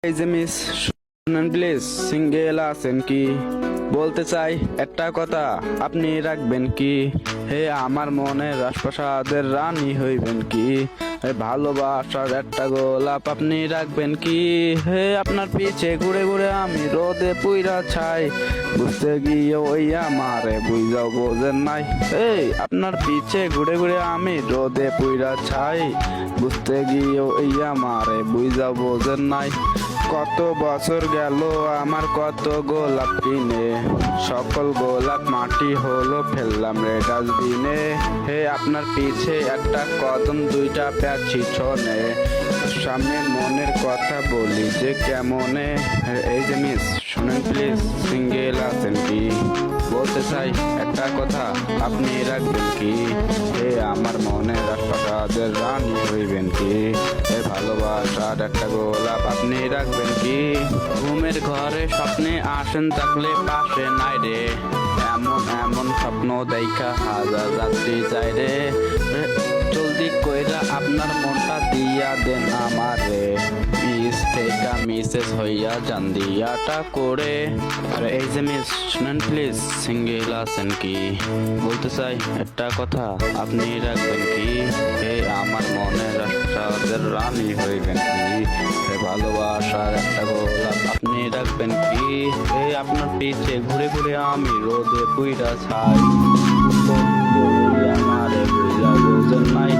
এই যে মিস, শুনেন প্লিজ। সিঙ্গেল আছেন কি? বলতে চাই একটা কথা, আপনি রাখবেন কি? হে আমার মনের রাজপ্রাসাদের রানী হইবেন কি? হে ভালোবাসার একটা গোলাপ আপনি রাখবেন কি? হে আপনার পিছে ঘুরে ঘুরে আমি রোদে পুইরা ছাই, বুঝতে গিয়ে ওই আমারে বুঝাও বোঝেন নাই। এই আপনার পিছে ঘুরে ঘুরে আমি রোদে পুইরা ছাই, বুঝতে গিয়ে ওই আমারে বুঝাও বোঝেন নাই। কত বছর গেল আমার কত গোলাপ কিনে, সকল গোলাপ মাটি হলো ফেললাম রে ডাস্টবিনে। হে আপনার পিছে একটা কদম দুইটা প্যাচি ছনে, সামনে মনের কথা বলি যে কেমনে। এই যে মিস, শুনেন প্লিজ। সিঙ্গেল আছেন কি? বলতে চাই একটা কথা, আপনি রাখবেন কি? হে আমার মনের রাজপ্রাসাদের রানী হইবেন কি? হে ভালোবাসার একটা গোলাপ আপনি রাখবেন কি? ঘুমের ঘরে স্বপ্নে আসেন থাকলে পাশে নাই রে, এমন এমন স্বপ্ন দেখা হাজার যাত্রী যায় রে। জলদি কইরা আপনার মনটা দিয়া দেন আমারে, মিস থেকে মিসেস হইয়া জান দিয়াটা করে। আরে এই যে মিস, শুনেন প্লিজ। সিঙ্গেল আছেন কি? বলতে চাই একটা কথা, আপনি রাখবেন কি? হে আমার মনের রাস্তাদের রানী হইবেন কি? হে ভালোবাসার একটা গোলাপ আপনি রাখবেন কি? হে আপনার পিছে ঘুরে ঘুরে আমি রোদে পুইরা ছাই, আমারে বুঝা বোঝেন নাই।